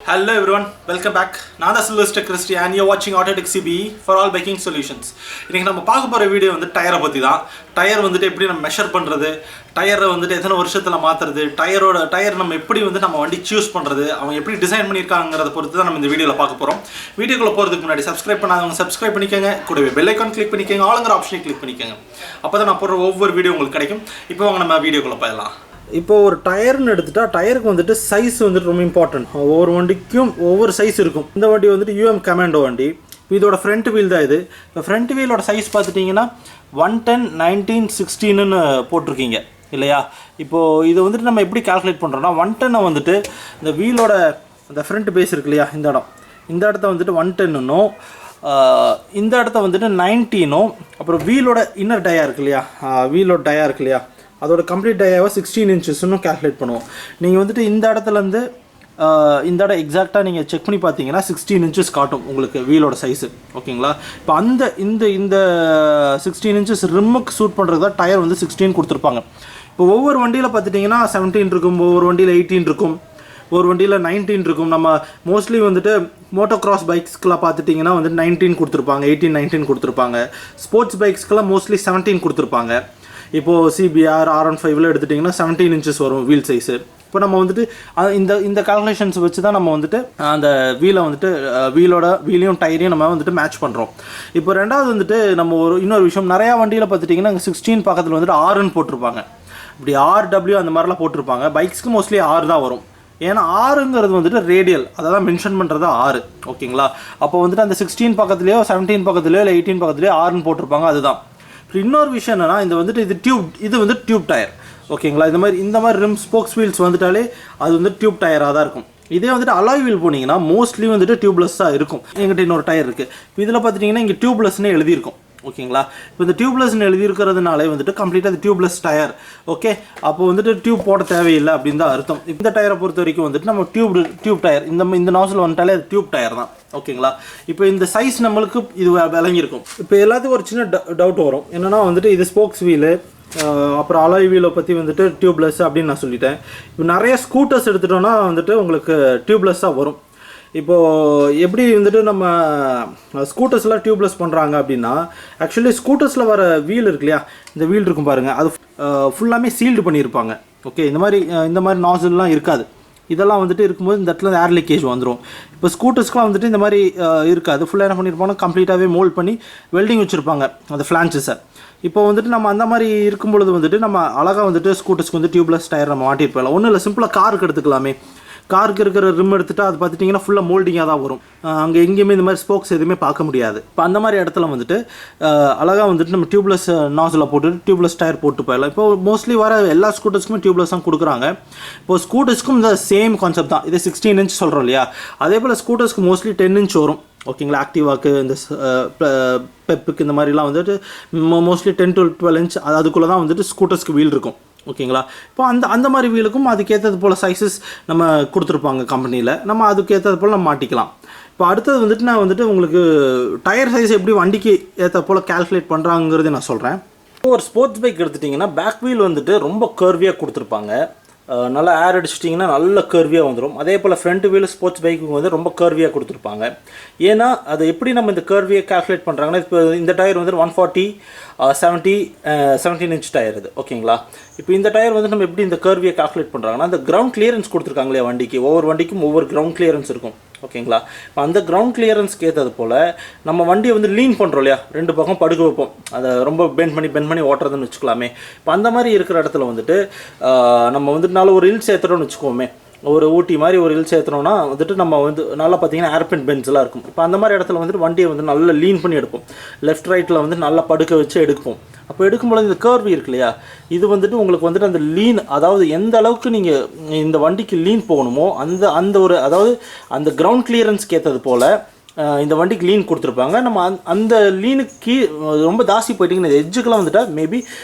Hello everyone, welcome back. நான் தான் Sylvestarsvlog and you're watching Autotechcbe for all biking solutions. இன்னைக்கு நம்ம பார்க்க போற வீடியோ வந்து டயரை பத்தி தான். டயர் வந்துட்டு எப்படி நம்ம மெஷர் பண்றது, டயரை வந்துட்டு எத்தனை வருஷத்துல மாத்துறது, டயர் நம்ம எப்படி வந்து நம்ம வண்டி சூஸ் பண்றது, அவங்க எப்படி டிசைன் பண்ணிருக்காங்கங்கறத பொறுத்து தான் நம்ம இந்த வீடியோல பார்க்க போறோம். வீடியோக்குள்ள போறதுக்கு முன்னாடி Subscribe பண்ணாதவங்க Subscribe பண்ணிக்கங்க, கூடவே bell icon click பண்ணிக்கங்க, ஆல்ங்கற ஆப்ஷனை click பண்ணிக்கங்க. அப்பதான் நான் போடுற ஒவ்வொரு வீடியோ உங்களுக்கு கிடைக்கும். இப்போ வாங்க நம்ம வீடியோக்குள்ள போகலாம். இப்போ ஒரு டயர்னு எடுத்துட்டா டயருக்கு வந்துட்டு சைஸ் வந்துட்டு ரொம்ப இம்பார்ட்டன்ட். ஒவ்வொரு வண்டிக்கும் ஒவ்வொரு சைஸ் இருக்கும். இந்த வண்டி வந்துட்டு யூஎம் கமாண்டோ வண்டி. இதோட ஃப்ரண்ட் வீல் தான் இது. இப்போ ஃப்ரண்ட் வீலோட சைஸ் பார்த்துட்டிங்கன்னா 110, 19, 16ன்னு போட்டிருக்கீங்க இல்லையா? இப்போது இதை வந்துட்டு நம்ம எப்படி கால்குலேட் பண்ணுறோன்னா 110 வந்துட்டு இந்த வீலோட அந்த ஃப்ரண்ட் பேஸ் இருக்கு இல்லையா, இந்த இடத்த வந்துட்டு 110னும் இந்த இடத்த வந்துட்டு 19னும் அப்புறம் வீலோட இன்னர் டயா இருக்கு இல்லையா, வீலோட டயா இருக்கு இல்லையா, அதோட கம்ப்ளீட் டயாவை 16 இன்ச்சஸ்ன்னு கால்குலேட் பண்ணுவோம். நீங்கள் வந்துட்டு இந்த இடத்துலேருந்து இந்த இடம் எக்ஸாக்டாக நீங்கள் செக் பண்ணி பார்த்தீங்கன்னா 16 இன்ச்சஸ் காட்டும் உங்களுக்கு வீலோட சைஸு. ஓகேங்களா? இப்போ இந்த 16 இன்ச்சஸ் ரிம்முக்கு சூட் பண்ணுறது தான் டயர் வந்து 16 கொடுத்துருப்பாங்க. இப்போ ஒவ்வொரு வண்டியில் பார்த்துட்டிங்கன்னா 17 இருக்கும், ஒவ்வொரு வண்டியில் 18 இருக்கும், ஒரு வண்டியில் 19 இருக்கும். நம்ம மோஸ்ட்லி வந்துட்டு மோட்டோக்ராஸ் பைக்ஸ்க்கெலாம் பார்த்துட்டிங்கன்னா வந்துட்டு 19 கொடுத்துருப்பாங்க, 18, 19 கொடுத்துருப்பாங்க. ஸ்போர்ட்ஸ் பைக்ஸ்க்கெலாம் மோஸ்ட்லி 17 கொடுத்துருப்பாங்க. இப்போது சிபிஆர் R15 எடுத்துட்டிங்கன்னா 17 இன்ச்சஸ் வரும் வீல் சைஸு. இப்போ நம்ம வந்துட்டு இந்த கால்குலேஷன்ஸ் வச்சு தான் நம்ம வந்துட்டு அந்த வீலை வந்துட்டு வீலையும் டயரையும் நம்ம வந்துட்டு மேட்ச் பண்ணுறோம். இப்போ ரெண்டாவது வந்துட்டு நம்ம இன்னொரு விஷயம், நிறையா வண்டியில் பார்த்துட்டிங்கன்னா 16 பக்கத்தில் வந்துட்டு ஆறுன்னு போட்டிருப்பாங்க. இப்படி RW அந்த மாதிரிலாம் போட்டிருப்பாங்க. பைக்ஸ்க்கு மோஸ்ட்லி R தான் வரும். ஏன்னா ஆறுங்கிறது வந்துட்டு ரேடியல், அதை தான் மென்ஷன் பண்ணுறது 6. ஓகேங்களா? அப்போ வந்துட்டு அந்த 16 பக்கத்துலேயோ 17 பக்கத்துலையோ இல்லை 18 பக்கத்துலையோ ஆறுன்னு போட்டிருப்பாங்க. அதுதான். இன்னொரு விஷயம் என்னன்னா, இது வந்துட்டு இது வந்து டியூப் டயர். ஓகேங்களா? இந்த மாதிரி ரிம் ஸ்போக்ஸ் வீல்ஸ் வந்துட்டாலே அது வந்து டியூப் டயராக தான் இருக்கும். இதே வந்துட்டு அலாய் வீல் போனீங்கன்னா மோஸ்ட்லி வந்துட்டு டியூப்லெஸ்ஸாக இருக்கும். எங்கிட்ட இன்னொரு டயர் இருக்குது. இப்போ இதில் பார்த்துட்டிங்கன்னா இங்கே டியூப்லெஸ்னே எழுதியிருக்கும். ஓகேங்களா? இப்போ இந்த டியூப்லெஸ்ன்னு எழுதியிருக்கிறதுனாலே வந்துட்டு கம்ப்ளீட்டாக அது டியூப்லெஸ் டயர். ஓகே, அப்போ வந்துட்டு டியூப் போட தேவையில்லை அப்படின்னு தான் அர்த்தம். இந்த டயரை பொறுத்த வரைக்கும் வந்துட்டு நம்ம டியூப் டயர் இந்த நாசில் வந்துட்டாலே அது டியூப் டயர் தான். ஓகேங்களா? இப்போ இந்த சைஸ் நம்மளுக்கு இது விளங்கியிருக்கும். இப்போ எல்லாத்துக்கும் ஒரு சின்ன டவுட் வரும். என்னென்னா வந்துட்டு இது ஸ்போக்ஸ் வீலு, அப்புறம் அலாய் வீலை பற்றி வந்துட்டு டியூப்லெஸ் அப்படின்னு நான் சொல்லிட்டேன். இப்போ நிறைய ஸ்கூட்டர்ஸ் எடுத்துட்டோன்னா வந்துட்டு உங்களுக்கு டியூப்லெஸ்ஸாக வரும். இப்போது எப்படி வந்துட்டு நம்ம ஸ்கூட்டர்ஸ்லாம் டியூப்லெஸ் பண்ணுறாங்க அப்படின்னா, ஆக்சுவலி ஸ்கூட்டர்ஸில் வர வீல் இருக்கு இல்லையா, இந்த வீல் இருக்கும் பாருங்கள், அது ஃபுல்லாமே சீல்டு பண்ணியிருப்பாங்க. ஓகே, இந்த மாதிரி நாசில்லாம் இருக்காது. இதெல்லாம் வந்துட்டு இருக்கும்போது இந்த இடத்துல ஏர் லீக்கேஜ் வந்துடும். இப்போ ஸ்கூட்டர்ஸ்க்குலாம் வந்துட்டு இந்த மாதிரி இருக்காது. ஃபுல்லாக என்ன பண்ணியிருப்பாங்கன்னா கம்ப்ளீட்டாகவே மோல்ட் பண்ணி வெல்டிங் வச்சுருப்பாங்க அந்த ஃப்ளான்ச்சஸை. இப்போ வந்துட்டு நம்ம அந்த மாதிரி இருக்கும் பொழுது வந்துட்டு நம்ம அழகாக வந்துட்டு ஸ்கூட்டர்ஸ்க்கு வந்து டியூப்லெஸ் டயர் நம்ம மாட்டிட்டு போயிடலாம். ஒன்றும் இல்லை, சிம்பிளாக காருக்கு எடுத்துக்கலாமே. காருக்கு இருக்கிற ரிம் எடுத்துகிட்டு அது பார்த்துட்டிங்கன்னா ஃபுல்லாக மோல்டிங்காக தான் வரும். அங்கே எங்கேயுமே இந்த மாதிரி ஸ்போக்ஸ் எதுவுமே பார்க்க முடியாது. இப்போ அந்த மாதிரி இடத்துல வந்துட்டு அழகாக வந்துட்டு நம்ம டியூப்லெஸ் நாசில் போட்டுட்டு டியூப்லெஸ் டயர் போட்டு போயிடலாம். இப்போ மோஸ்ட்லி வர எல்லா ஸ்கூட்டர்ஸ்க்குமே டியூப்லெஸ் தான் கொடுக்குறாங்க. இப்போ ஸ்கூட்டர்ஸ்க்கும் இந்த சேம் கான்செப்ட் தான். இது 16 இன்ச் சொல்கிறோம் இல்லையா, அதே போல் ஸ்கூட்டர்ஸ்க்கு மோஸ்ட்லி 10 இன்ச் வரும். ஓகேங்களா? ஆக்டிவாக்கு இந்த பெப்புக்கு இந்த மாதிரிலாம் வந்துட்டு மோஸ்ட்லி 10 to 12 இன்ச் அதுக்குள்ளே தான் வந்துட்டு ஸ்கூட்டர்ஸ்க்கு வீல் இருக்கும். ஓகேங்களா? இப்போ அந்த மாதிரி வீலுக்கும் அதுக்கேற்றது போல் சைஸஸ் நம்ம கொடுத்துருப்பாங்க கம்பெனியில். நம்ம அதுக்கேற்றது போல் நம்ம மாட்டிக்கலாம். இப்போ அடுத்தது வந்துட்டு நான் வந்துட்டு உங்களுக்கு டயர் சைஸ் எப்படி வண்டிக்கு ஏற்ற போல் கால்குலேட் பண்ணுறாங்கிறது நான் சொல்கிறேன். இப்போ ஒரு ஸ்போர்ட்ஸ் பைக் எடுத்துட்டிங்கன்னா பேக் வீல் வந்துட்டு ரொம்ப கர்வியாக கொடுத்துருப்பாங்க. நல்லா ஏர் அடிச்சிட்டிங்கன்னா நல்ல கர்வியாக வந்துடும். அதே போல் ஃப்ரண்ட் வீல் ஸ்போர்ட்ஸ் பைக்கு வந்து ரொம்ப கர்வியாக கொடுத்துருப்பாங்க. ஏன்னா அது எப்படி நம்ம இந்த கர்வியை கால்குலேட் பண்ணுறாங்கன்னா, இப்போ இந்த டயர் வந்து 140, 70, 17 இன்ச் டயர் இது. ஓகேங்களா? இப்போ இந்த டயர் வந்து நம்ம எப்படி இந்த கர்வியை கால்குலேட் பண்ணுறாங்கன்னா, இந்த கிரவுண்ட் கிளியரன்ஸ் கொடுத்துருக்காங்களே வண்டிக்கு, ஒவ்வொரு வண்டிக்கும் ஒவ்வொரு கிரவுண்ட் கிளியரன்ஸ் இருக்கும். ஓகேங்களா? இப்போ அந்த கிரவுண்ட் கிளியரன்ஸ்க்கு ஏற்றது போல் நம்ம வண்டியை வந்து லீன் பண்ணுறோம் இல்லையா, ரெண்டு பக்கம் படுக்க வைப்போம், அதை ரொம்ப பெண்ட் பண்ணி ஓட்டுறதுன்னு வச்சுக்கலாமே. இப்போ அந்த மாதிரி இருக்கிற இடத்துல வந்துட்டு நம்ம வந்துட்டு ஒரு ஹில்ஸ் ஏற்றுறோம்னு வச்சுக்கோமே, ஒரு ஊட்டி மாதிரி ஒரு ஹில்ஸ் ஏற்றுறோம்னா வந்துட்டு நம்ம வந்து நல்லா பார்த்தீங்கன்னா ஏர்பின் பென்ஸ்லாம் இருக்கும். இப்போ அந்த மாதிரி இடத்துல வந்துட்டு வண்டியை வந்து நல்லா லீன் பண்ணி எடுப்போம். லெஃப்ட் ரைட்டில் வந்து நல்லா படுக்க வச்சு எடுப்போம். அப்போ எடுக்கும்போது இந்த கர்வி இருக்கு இல்லையா, இது வந்துட்டு உங்களுக்கு வந்துட்டு அந்த லீன், அதாவது எந்த அளவுக்கு நீங்கள் இந்த வண்டிக்கு லீன் போகணுமோ அந்த கிரவுண்ட் கிளியரன்ஸ்க்கு ஏற்றது போல் இந்த வண்டிக்கு லீன் கொடுத்துருப்பாங்க. நம்ம அந்த லீனுக்கு ரொம்ப ஜாஸ்தி போயிட்டிங்கன்னா எஜ்ஜுக்கெல்லாம் வந்துட்டு மேபி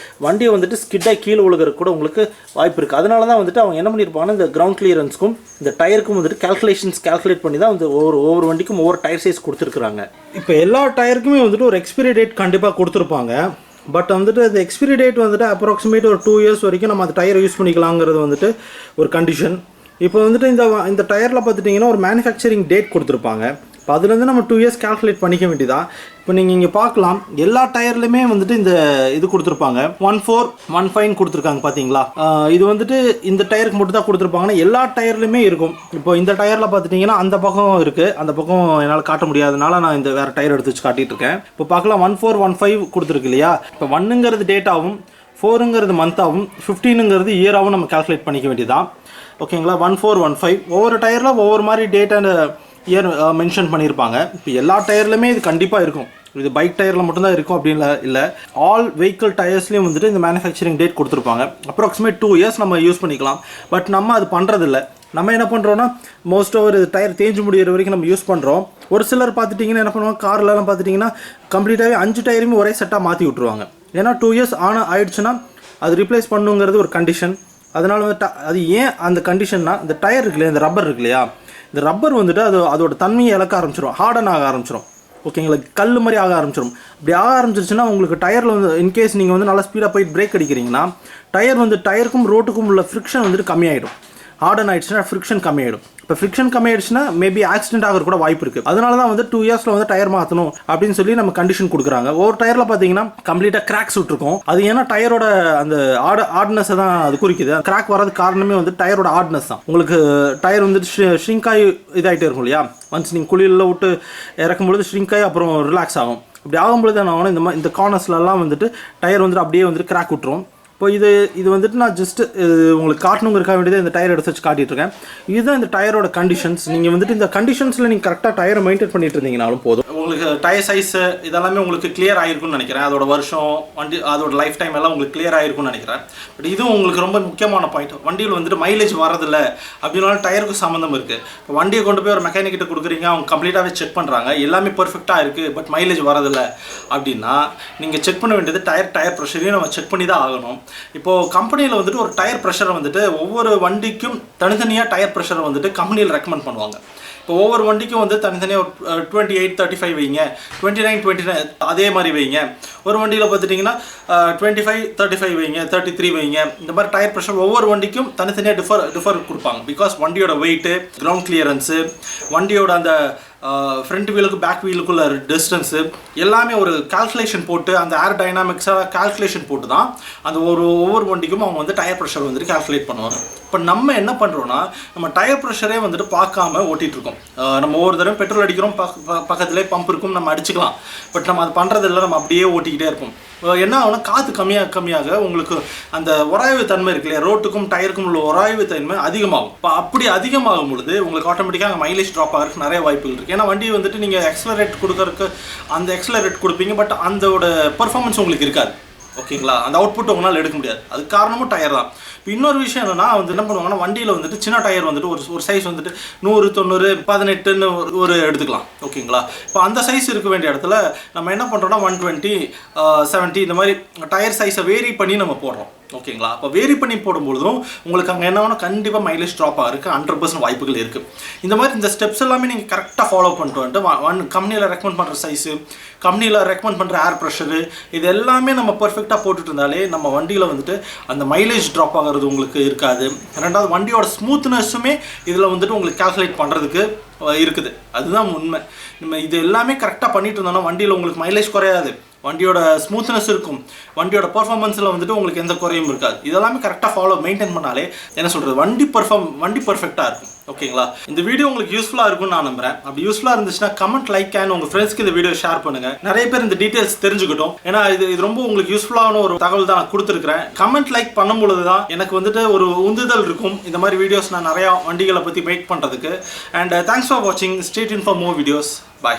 வண்டியை வந்துட்டு ஸ்கிட்டாக கீழே விழுகிறதுக்கு கூட உங்களுக்கு வாய்ப்பு இருக்குது. அதனால தான் வந்துட்டு அவங்க என்ன பண்ணியிருப்பாங்கன்னா இந்த கிரவுண்ட் கிளியரன்ஸ்க்கும் இந்த டயருக்கும் வந்துட்டு கால்குலேட் பண்ணி தான் வந்து ஒவ்வொரு வண்டிக்கும் ஒவ்வொரு டயர் சைஸ் கொடுத்துருக்குறாங்க. இப்போ எல்லா டயருக்குமே வந்துட்டு ஒரு எக்ஸ்பைரி டேட் கண்டிப்பாக கொடுத்துருப்பாங்க. பட் வந்துட்டு அந்த எக்ஸ்பைரி டேட் வந்துட்டு அப்ராக்சிமேட் ஒரு 2 இயர்ஸ் வரைக்கும் நம்ம அந்த டயரை யூஸ் பண்ணிக்கலாங்கிறது வந்துட்டு ஒரு கண்டிஷன். இப்போ வந்துட்டு இந்த டயரில் பார்த்துட்டிங்கன்னா ஒரு மேனுஃபேக்சரிங் டேட் கொடுத்துருப்பாங்க. இப்போ அதுலேருந்து நம்ம 2 இயர்ஸ் கால்குலேட் பண்ணிக்க வேண்டியதா. இப்போ நீங்கள் இங்கே பார்க்கலாம் எல்லா டயர்லையுமே வந்துட்டு இந்த இது கொடுத்துருப்பாங்க 1415 கொடுத்துருக்காங்க பார்த்தீங்களா. இது வந்துட்டு இந்த டயருக்கு மட்டும் தான் கொடுத்துருப்பாங்கன்னா எல்லா டயர்லையுமே இருக்கும். இப்போ இந்த டயரில் பார்த்துட்டிங்கன்னா அந்த பக்கம் இருக்குது, அந்த பக்கம் என்னால் காட்ட முடியாதனால நான் இந்த வேறு டயர் எடுத்து வச்சு காட்டிகிட்டு இருக்கேன். இப்போ பார்க்கலாம் 1415 கொடுத்துருக்கு இல்லையா. இப்போ 1ங்கிறது டேட்டாகவும் 4ங்கிறது மந்த்தாகவும் 15ங்கிறது இயராகவும் நம்ம கால்குலேட் பண்ணிக்க வேண்டியதான். ஓகேங்களா. 1415 ஒவ்வொரு டயரில் ஒவ்வொரு மாதிரி டேட் அண்ட் இயர் மென்ஷன் பண்ணியிருப்பாங்க. இப்போ எல்லா டயர்லையுமே இது கண்டிப்பாக இருக்கும். இது பைக் டயரில் மட்டும்தான் இருக்கும் அப்படின்னு இல்லை, ஆல் வெஹிக்கிள் டயர்ஸ்லேயும் வந்துட்டு இந்த மேனுஃபேக்சரிங் டேட் கொடுத்துருப்பாங்க. அப்ராக்சிமேட் 2 இயர்ஸ் நம்ம யூஸ் பண்ணிக்கலாம். பட் நம்ம அது பண்ணுறதில்ல. நம்ம என்ன பண்ணுறோன்னா மோஸ்ட் ஓவர் இது டயர் தேஞ்சு முடிகிற வரைக்கும் நம்ம யூஸ் பண்ணுறோம். ஒரு சிலர் பார்த்துட்டிங்கன்னா என்ன பண்ணுவாங்க, கார்லலாம் பார்த்துட்டிங்கன்னா கம்ப்ளீட்டாகவே 5 டயருமே ஒரே செட்டாக மாற்றி விட்ருவாங்க. ஏன்னா 2 இயர்ஸ் ஆயிடுச்சுன்னா அது ரீப்ளேஸ் பண்ணுங்கிறது ஒரு கண்டிஷன். அதனால் வந்து அது ஏன் அந்த கண்டிஷன்னா இந்த டயர் இருக்கு இல்லையா, இந்த ரப்பர் இருக்கு இல்லையா, இந்த ரப்பர் வந்துட்டு அதோட தன்மையை இழக்க ஆரம்பிச்சிடும், ஹார்டன் ஆக ஆரம்பிச்சிடும். ஓகேங்களா. கல் மாதிரி ஆக ஆரம்பிச்சிடும். இப்படி ஆக ஆரம்பிச்சிருச்சுன்னா உங்களுக்கு டயரில் வந்து இன்கேஸ் நீங்கள் வந்து நல்லா ஸ்பீடாக போய் பிரேக் அடிக்கிறீங்கன்னா டயருக்கும் ரோட்டுக்கும் உள்ள ஃப்ரிக்ஷன் வந்துட்டு கம்மியாயிடும். ஹார்டன் ஆகிடுச்சுன்னா ஃப்ரிக்ஷன் கம்மியாயிடும். இப்போ ஃப்ரிக்ஷன் கம்மியாயிடுச்சுன்னா மேபி ஆக்சிடென்ட் ஆகிற கூட வாய்ப்பு இருக்குது. அதனால தான் வந்து 2 இயர்ஸில் வந்து டயர் மாற்றணும் அப்படின்னு சொல்லி நம்ம கண்டிஷன் கொடுக்குறாங்க. ஒவ்வொரு டயரில் பார்த்தீங்கன்னா கம்ப்ளீட்டாக கிராக்ஸ் விட்டுருக்கும். அது ஏன்னா டயரோட அந்த ஆர்ட்னஸை தான் அது குறிக்குது. கிராக் வரதுக்கு காரணமே வந்து டயரோட ஆர்ட்னஸ் தான். உங்களுக்கு டயர் வந்துட்டு ஷ்ரிங்காகி இதாகிட்டே இருக்கும் இல்லையா. ஒன்ஸ் நீங்கள் குளிரில் விட்டு இறக்கும்பொழுது ஷ்ரிங்காகி அப்புறம் ரிலாக்ஸ் ஆகும். இப்படி ஆகும்பொழுது என்ன ஆகணும், இந்த கார்னர்ஸ்லாம் வந்துட்டு டயர் வந்துட்டு அப்படியே வந்துட்டு கிராக் விட்டுரும். இப்போ இது வந்துட்டு நான் ஜஸ்ட்டு உங்களுக்கு காட்டணுங்கிறக்காக வேண்டியது இந்த டயர் எடுத்து வச்சு காட்டிகிட்ருக்கேன். இதுதான் இந்த டயரோட கண்டிஷன்ஸ். நீங்கள் வந்துட்டு இந்த கண்டிஷன்ஸில் நீங்கள் கரெக்டாக டயரை மெயின்டைன் பண்ணிட்டு இருந்தீங்கனாலும் போதும். உங்களுக்கு டயர் சைஸு இதெல்லாமே உங்களுக்கு கிளியர் ஆகிருக்குன்னு நினைக்கிறேன். அதோட வருஷம் வண்டி அதோட லைஃப் டைம் எல்லாம் உங்களுக்கு கிளியர் ஆகிருக்குன்னு நினைக்கிறேன். பட் இதுவும் உங்களுக்கு ரொம்ப முக்கியமான பாயிண்ட். வண்டியில் வந்துட்டு மைலேஜ் வரதில்லை அப்படின்னாலும் டயருக்கு சம்மந்தம் இருக்குது. இப்போ வண்டியை கொண்டு போய் ஒரு மெக்கானிக் கிட்ட கொடுக்குறீங்க, அவங்க கம்ப்ளீட்டாகவே செக் பண்ணுறாங்க, எல்லாமே பர்ஃபெக்டாக இருக்குது, பட் மைலேஜ் வரதில்லை அப்படின்னா நீங்கள் செக் பண்ண வேண்டியது டயர் ப்ரெஷரையும் நம்ம செக் பண்ணி தான் ஆகணும். இப்போது கம்பெனியில் வந்துட்டு ஒரு டயர் ப்ரெஷரை வந்துட்டு ஒவ்வொரு வண்டிக்கும் தனித்தனியாக டயர் ப்ரெஷரை வந்துட்டு கம்பெனியில் ரெக்கமெண்ட் பண்ணுவாங்க. இப்போ ஒவ்வொரு வண்டிக்கும் வந்து தனித்தனியாக ஒரு 28-35 வைங்க, 29-29 அதே மாதிரி வைங்க. ஒரு வண்டியில் பார்த்துட்டிங்கன்னா 25-35 வைங்க, 33 வைங்க. இந்த மாதிரி டயர் ப்ரெஷர் ஒவ்வொரு வண்டிக்கும் தனித்தனியாக டிஃபர் கொடுப்பாங்க. பிகாஸ் வண்டியோட வெயிட்டு, கிரவுண்ட் கிளியரன்ஸு, வண்டியோட அந்த ஃப்ரண்ட் வீலுக்கு பேக் வீலுக்குள்ள டிஸ்டன்ஸு எல்லாமே ஒரு கால்குலேஷன் போட்டு அந்த ஏர் டைனாமிக்ஸாக கால்குலேஷன் போட்டு தான் அந்த ஒவ்வொரு வண்டிக்கும் அவங்க வந்து டயர் ப்ரெஷர் வந்துட்டு கால்குலேட் பண்ணுவாங்க. இப்போ நம்ம என்ன பண்ணுறோன்னா நம்ம டயர் ப்ரெஷரே வந்துட்டு பார்க்காம ஓட்டிகிட்ருக்கோம். நம்ம ஒவ்வொரு தடவை பெட்ரோல் அடிக்கிறோம், பக்கத்துலேயே பம்ப் இருக்கும், நம்ம அடிச்சுக்கலாம். பட் நம்ம அது பண்ணுறதில்ல, நம்ம அப்படியே ஓட்டிக்கிட்டே இருப்போம். என்ன ஆகுனா காற்று கம்மியாக உங்களுக்கு அந்த உராய்வு தன்மை இருக்கு இல்லையா, ரோட்டுக்கும் டயருக்கும் உள்ள உராய்வு தன்மை அதிகமாகும். இப்போ அப்படி அதிகமாகும் பொழுது உங்களுக்கு ஆட்டோமேட்டிக்காக மைலேஜ் ட்ராப் ஆகிறதுக்கு நிறைய வாய்ப்புகள் இருக்குது. ஏன்னா வண்டி வந்துட்டு நீங்கள் எக்ஸலரேட் கொடுக்கறதுக்கு அந்த எக்ஸலரேட் கொடுப்பீங்க, பட் அதோட பெர்ஃபார்மன்ஸ் உங்களுக்கு இருக்காது. ஓகேங்களா. அந்த அவுட்புட் உங்களால் எடுக்க முடியாது. அதுக்கு காரணமும் டயர் தான். இப்போ இன்னொரு விஷயம் என்னன்னா வந்து என்ன பண்ணுவாங்கன்னா வண்டியில் வந்துட்டு சின்ன டயர் வந்துட்டு ஒரு சைஸ் வந்துட்டு 100, 90, 18ன்னு ஒரு எடுத்துக்கலாம். ஓகேங்களா. இப்போ அந்த சைஸ் இருக்க வேண்டிய இடத்துல நம்ம என்ன பண்ணுறோம்னா 120, 70 இந்த மாதிரி டயர் சைஸை வேரி பண்ணி நம்ம போடுறோம். ஓகேங்களா. அப்போ வேரி பண்ணி போடும்பொழுதும் உங்களுக்கு அங்கே என்ன ஆகுனா கண்டிப்பாக மைலேஜ் ட்ராப் ஆகிறதுக்கு 100% வாய்ப்புகள் இருக்குது. இந்த மாதிரி இந்த ஸ்டெப்ஸ் எல்லாமே நீங்கள் கரெக்டாக ஃபாலோ பண்ணிட்டு வந்துட்டு கம்பெனியில் ரெக்கமெண்ட் பண்ணுற சைஸு, கம்பெனியில் ரெக்கமெண்ட் பண்ணுற ஏர் ப்ரெஷரு, இது எல்லாமே நம்ம பர்ஃபெக்டாக போட்டுட்டு இருந்தாலே நம்ம வண்டியில் வந்துட்டு அந்த மைலேஜ் ட்ராப் ஆகிறது உங்களுக்கு இருக்காது. ரெண்டாவது வண்டியோட ஸ்மூத்னஸுமே இதில் வந்துட்டு உங்களுக்கு கால்குலேட் பண்ணுறதுக்கு இருக்குது. அதுதான் உண்மை. நம்ம இது எல்லாமே கரெக்டாக பண்ணிட்டு இருந்தோம்னா வண்டியில் உங்களுக்கு மைலேஜ் குறையாது, வண்டியோட ஸ்மூத்னஸ் இருக்கும், வண்டியோட பர்ஃபார்மன்ஸில் வந்துட்டு உங்களுக்கு எந்த குறையும் இருக்காது. இதெல்லாமே கரெக்டாக மெயின்டைன் பண்ணாலே என்ன சொல்கிறது வண்டி பர்ஃபெக்டாக இருக்கும். ஓகேங்களா. இந்த வீடியோ உங்களுக்கு யூஸ்ஃபுல்லாக இருக்கும்னு நான் நம்புறேன். அப்படி யூஸ்ஃபுல்லாக இருந்துச்சுன்னா கமெண்ட், லைக் அண்ட் உங்கள் ஃப்ரெண்ட்ஸ்க்கு இந்த வீடியோ ஷேர் பண்ணுங்கள். நிறைய பேர் இந்த டீட்டெயில்ஸ் தெரிஞ்சுக்கிட்டோம். ஏன்னா இது ரொம்ப உங்களுக்கு யூஸ்ஃபுல்லான ஒரு தகவல் தான் நான் கொடுத்துருக்கிறேன். கமெண்ட், லைக் பண்ணும்பொழுது தான் எனக்கு வந்துட்டு ஒரு உந்துதல் இருக்கும் இந்த மாதிரி வீடியோஸ் நான் நிறையா வண்டிகளை பற்றி மேக் பண்ணுறதுக்கு. அண்ட் தேங்க்ஸ் ஃபார் வாட்சிங். Stay tuned for more videos. Bye.